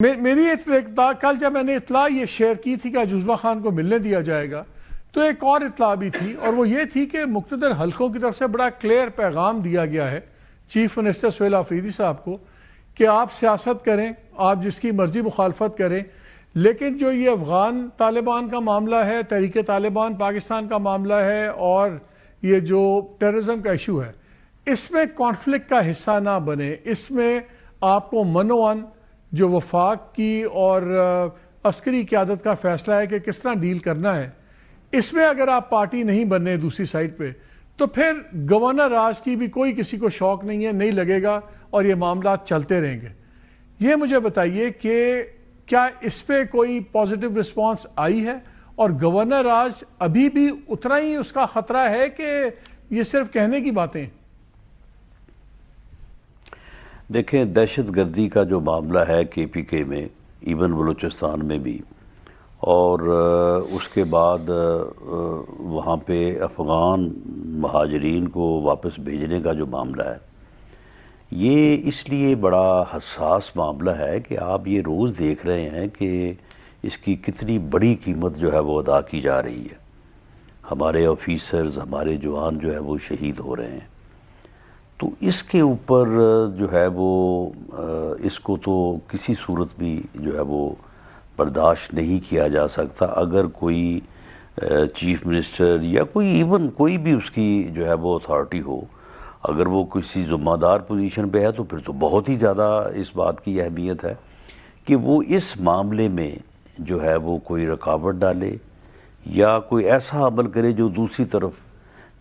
میری اطلاع کل جب میں نے اطلاع یہ شیئر کی تھی کہ عجوبہ خان کو ملنے دیا جائے گا تو ایک اور اطلاع بھی تھی، اور وہ یہ تھی کہ مقتدر حلقوں کی طرف سے بڑا کلیئر پیغام دیا گیا ہے چیف منسٹر سہیل آفریدی صاحب کو کہ آپ سیاست کریں، آپ جس کی مرضی مخالفت کریں، لیکن جو یہ افغان طالبان کا معاملہ ہے، تحریک طالبان پاکستان کا معاملہ ہے، اور یہ جو ٹیررزم کا ایشو ہے، اس میں کانفلکٹ کا حصہ نہ بنے۔ اس میں آپ کو منوان جو وفاق کی اور عسکری قیادت کا فیصلہ ہے کہ کس طرح ڈیل کرنا ہے، اس میں اگر آپ پارٹی نہیں بننے دوسری سائٹ پہ، تو پھر گورنر راج کی بھی کوئی کسی کو شوق نہیں ہے، نہیں لگے گا، اور یہ معاملات چلتے رہیں گے۔ یہ مجھے بتائیے کہ کیا اس پہ کوئی پازیٹیو رسپانس آئی ہے، اور گورنر راج ابھی بھی اتنا ہی اس کا خطرہ ہے کہ یہ صرف کہنے کی باتیں؟ دیکھیں، دہشت گردی کا جو معاملہ ہے کے پی کے میں، ایون بلوچستان میں بھی، اور اس کے بعد وہاں پہ افغان مہاجرین کو واپس بھیجنے کا جو معاملہ ہے، یہ اس لیے بڑا حساس معاملہ ہے کہ آپ یہ روز دیکھ رہے ہیں کہ اس کی کتنی بڑی قیمت جو ہے وہ ادا کی جا رہی ہے۔ ہمارے آفیسرز، ہمارے جوان جو ہے وہ شہید ہو رہے ہیں۔ تو اس کے اوپر جو ہے وہ اس کو تو کسی صورت بھی جو ہے وہ برداشت نہیں کیا جا سکتا۔ اگر کوئی چیف منسٹر یا کوئی ایون کوئی بھی اس کی جو ہے وہ اتھارٹی ہو، اگر وہ کسی ذمہ دار پوزیشن پہ ہے تو پھر تو بہت ہی زیادہ اس بات کی اہمیت ہے کہ وہ اس معاملے میں جو ہے وہ کوئی رکاوٹ ڈالے یا کوئی ایسا عمل کرے جو دوسری طرف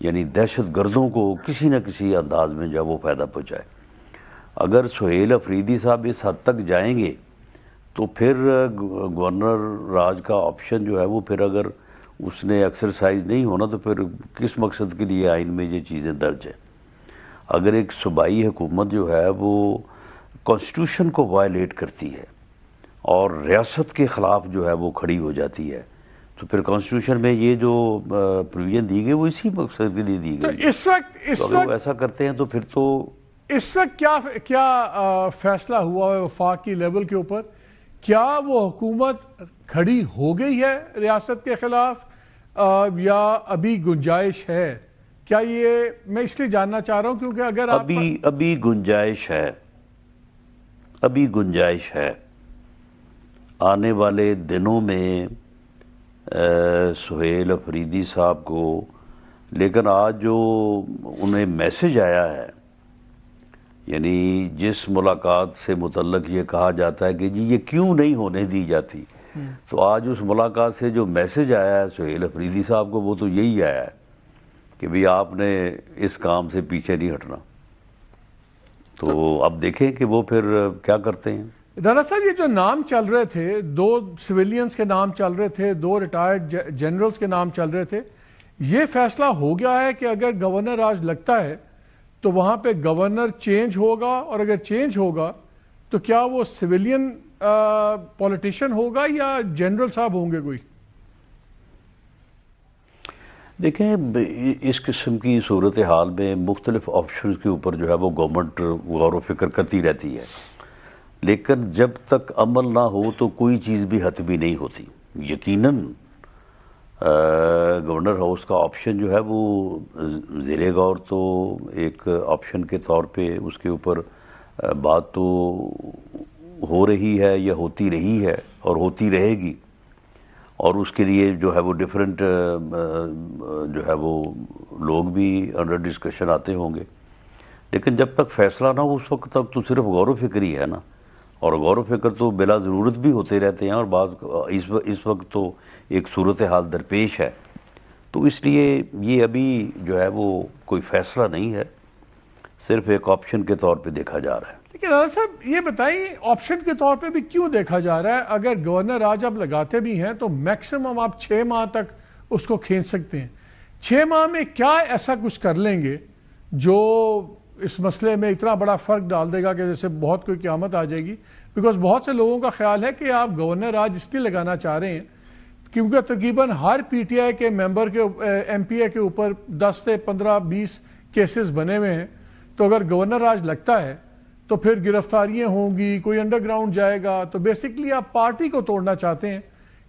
یعنی دہشت گردوں کو کسی نہ کسی انداز میں جو وہ فائدہ پہنچائے۔ اگر سہیل آفریدی صاحب اس حد تک جائیں گے تو پھر گورنر راج کا آپشن جو ہے وہ پھر اگر اس نے ایکسرسائز نہیں ہونا تو پھر کس مقصد کے لیے آئین میں یہ چیزیں درج ہیں۔ اگر ایک صوبائی حکومت جو ہے وہ کانسٹیٹیوشن کو وائلیٹ کرتی ہے اور ریاست کے خلاف جو ہے وہ کھڑی ہو جاتی ہے، تو پھر کانسٹیٹیوشن میں یہ جو پروویژن دی گئی وہ اسی مقصد کے لیے دی گئی۔ تو اس وقت اگر وہ ایسا کرتے ہیں تو پھر تو اس وقت کیا فیصلہ ہوا ہے وفاق کی لیول کے اوپر؟ کیا وہ حکومت کھڑی ہو گئی ہے ریاست کے خلاف یا ابھی گنجائش ہے؟ کیا یہ میں اس لیے جاننا چاہ رہا ہوں کیونکہ اگر ابھی گنجائش ہے آنے والے دنوں میں سہیل آفریدی صاحب کو، لیکن آج جو انہیں میسج آیا ہے، یعنی جس ملاقات سے متعلق یہ کہا جاتا ہے کہ جی یہ کیوں نہیں ہونے دی جاتی، تو آج اس ملاقات سے جو میسج آیا ہے سہیل آفریدی صاحب کو وہ تو یہی آیا ہے کہ بھی آپ نے اس کام سے پیچھے نہیں ہٹنا۔ تو اب دیکھیں کہ وہ پھر کیا کرتے ہیں۔ رانا صاحب، یہ جو نام چل رہے تھے، 2 سویلینز کے نام چل رہے تھے، 2 ریٹائرڈ جنرلز کے نام چل رہے تھے، یہ فیصلہ ہو گیا ہے کہ اگر گورنر راج لگتا ہے تو وہاں پہ گورنر چینج ہوگا، اور اگر چینج ہوگا تو کیا وہ سویلین پولیٹیشین ہوگا یا جنرل صاحب ہوں گے کوئی؟ دیکھیں، اس قسم کی صورتحال میں مختلف آپشنز کے اوپر جو ہے وہ گورنمنٹ غور و فکر کرتی رہتی ہے، لیکن جب تک عمل نہ ہو تو کوئی چیز بھی حتمی نہیں ہوتی۔ یقیناً گورنر ہاؤس کا آپشن جو ہے وہ زیر غور تو ایک آپشن کے طور پہ اس کے اوپر بات تو ہو رہی ہے یا ہوتی رہی ہے اور ہوتی رہے گی، اور اس کے لیے جو ہے وہ ڈیفرنٹ جو ہے وہ لوگ بھی انڈر ڈسکشن آتے ہوں گے، لیکن جب تک فیصلہ نہ ہو اس وقت تک تو صرف غور و فکر ہی ہے نا، اور غور و فکر تو بلا ضرورت بھی ہوتے رہتے ہیں، اور بعض اس وقت تو ایک صورتحال درپیش ہے، تو اس لیے یہ ابھی جو ہے وہ کوئی فیصلہ نہیں ہے، صرف ایک آپشن کے طور پہ دیکھا جا رہا ہے۔ لیکن رانا صاحب یہ بتائیں، آپشن کے طور پہ بھی کیوں دیکھا جا رہا ہے؟ اگر گورنر راج اب لگاتے بھی ہیں تو میکسیمم آپ 6 ماہ تک اس کو کھینچ سکتے ہیں۔ 6 ماہ میں کیا ایسا کچھ کر لیں گے جو اس مسئلے میں اتنا بڑا فرق ڈال دے گا کہ جیسے بہت کوئی قیامت آ جائے گی؟ بیکاز بہت سے لوگوں کا خیال ہے کہ آپ گورنر راج اس لیے لگانا چاہ رہے ہیں کیونکہ تقریباً ہر پی ٹی آئی کے ممبر کے ایم پی اے کے اوپر 10 سے 15-20 کیسز بنے ہوئے ہیں، تو اگر گورنر راج لگتا ہے تو پھر گرفتاریاں ہوں گی, کوئی انڈر گراؤنڈ جائے گا. تو بیسکلی آپ پارٹی کو توڑنا چاہتے ہیں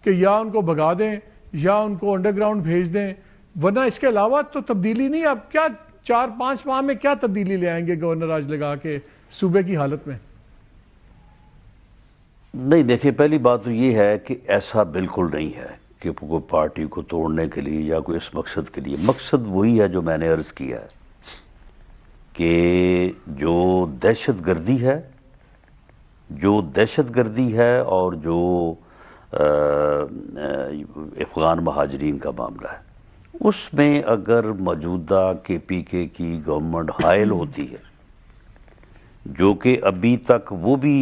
کہ یا ان کو بھگا دیں یا ان کو انڈر گراؤنڈ بھیج دیں, ورنہ اس کے علاوہ تو تبدیلی نہیں. آپ کیا 4-5 ماہ میں کیا تبدیلی لے آئیں گے گورنر راج لگا کے صوبے کی حالت میں؟ نہیں دیکھیں, پہلی بات تو یہ ہے کہ ایسا بالکل نہیں ہے کہ کوئی پارٹی کو توڑنے کے لیے یا کوئی اس مقصد کے لیے. مقصد وہی ہے جو میں نے عرض کیا ہے کہ جو دہشت گردی ہے اور جو افغان مہاجرین کا معاملہ ہے, اس میں اگر موجودہ KPK کی گورنمنٹ حائل ہوتی ہے, جو کہ ابھی تک وہ بھی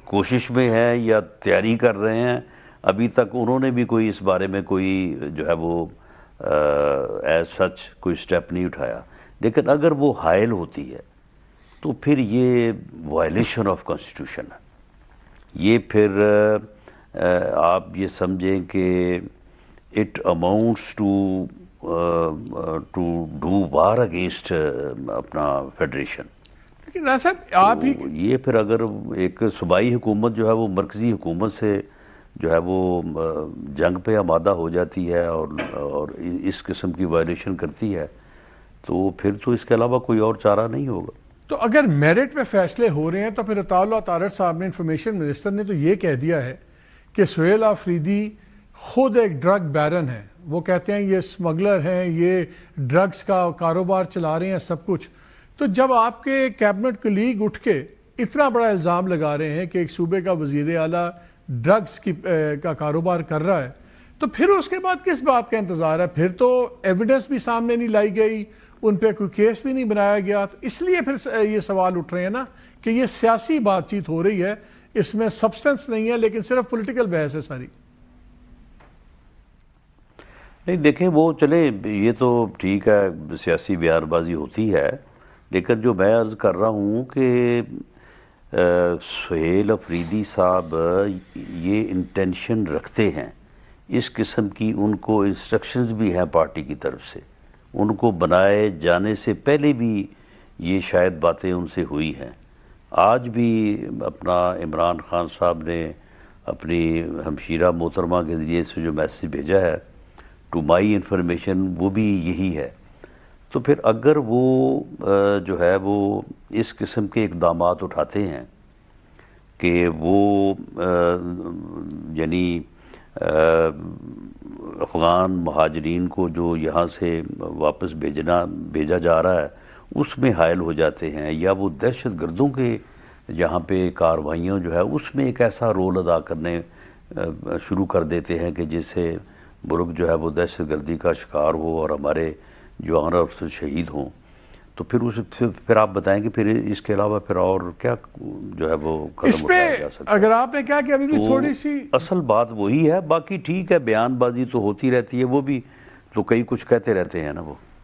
کوشش میں ہے یا تیاری کر رہے ہیں, ابھی تک انہوں نے بھی کوئی اس بارے میں کوئی جو ہے وہ ایز سچ کوئی سٹیپ نہیں اٹھایا, لیکن اگر وہ حائل ہوتی ہے تو پھر یہ وائلیشن آف کانسٹیٹیوشن ہے. یہ پھر آپ یہ سمجھیں کہ it amounts to do war against اپنا فیڈریشن. لیکن راج صاحب آپ ہی یہ پھر اگر ایک صوبائی حکومت جو ہے وہ مرکزی حکومت سے جو ہے وہ جنگ پہ آمادہ ہو جاتی ہے اور اس قسم کی وائلیشن کرتی ہے, تو پھر تو اس کے علاوہ کوئی اور چارہ نہیں ہوگا. تو اگر میرٹ میں فیصلے ہو رہے ہیں تو پھر عطاء اللہ طارڑ صاحب نے, انفارمیشن منسٹر نے تو یہ کہہ دیا ہے کہ سہیل آفریدی خود ایک ڈرگ بیرن ہے. وہ کہتے ہیں یہ اسمگلر ہیں, یہ ڈرگز کا کاروبار چلا رہے ہیں سب کچھ. تو جب آپ کے کیبنٹ کلیگ اٹھ کے اتنا بڑا الزام لگا رہے ہیں کہ ایک صوبے کا وزیر اعلیٰ ڈرگز کا کاروبار کر رہا ہے, تو پھر اس کے بعد کس بات کا انتظار ہے؟ پھر تو ایویڈنس بھی سامنے نہیں لائی گئی, ان پہ کوئی کیس بھی نہیں بنایا گیا. تو اس لیے پھر یہ سوال اٹھ رہے ہیں نا کہ یہ سیاسی بات چیت ہو رہی ہے, اس میں سبسٹنس نہیں ہے لیکن صرف پولیٹیکل بحث ہے ساری. نہیں دیکھیں, وہ چلے یہ تو ٹھیک ہے, سیاسی بیان بازی ہوتی ہے, لیکن جو میں عرض کر رہا ہوں کہ سہیل آفریدی صاحب یہ انٹینشن رکھتے ہیں, اس قسم کی ان کو انسٹرکشنز بھی ہیں پارٹی کی طرف سے, ان کو بنائے جانے سے پہلے بھی یہ شاید باتیں ان سے ہوئی ہیں. آج بھی اپنا عمران خان صاحب نے اپنی ہمشیرہ محترمہ کے ذریعے سے جو میسیج بھیجا ہے, ٹو مائی انفارمیشن, وہ بھی یہی ہے. تو پھر اگر وہ جو ہے وہ اس قسم کے اقدامات اٹھاتے ہیں کہ وہ یعنی افغان مہاجرین کو جو یہاں سے واپس بھیجا جا رہا ہے اس میں حائل ہو جاتے ہیں, یا وہ دہشت گردوں کے جہاں پہ کارروائیاں جو ہے اس میں ایک ایسا رول ادا کرنے شروع کر دیتے ہیں کہ جس سے ملک جو ہے وہ دہشت گردی کا شکار ہو اور ہمارے جوان اور افسر شہید ہوں, تو پھر آپ بتائیں کہ پھر اس کے علاوہ پھر اور کیا جو ہے وہ قدم اٹھایا جا سکتا ہے. اگر آپ نے کہا کہ ابھی بھی تھوڑی سی اصل بات وہی ہے, باقی ٹھیک ہے بیان بازی تو ہوتی رہتی ہے, وہ بھی تو کئی کچھ کہتے رہتے ہیں نا وہ.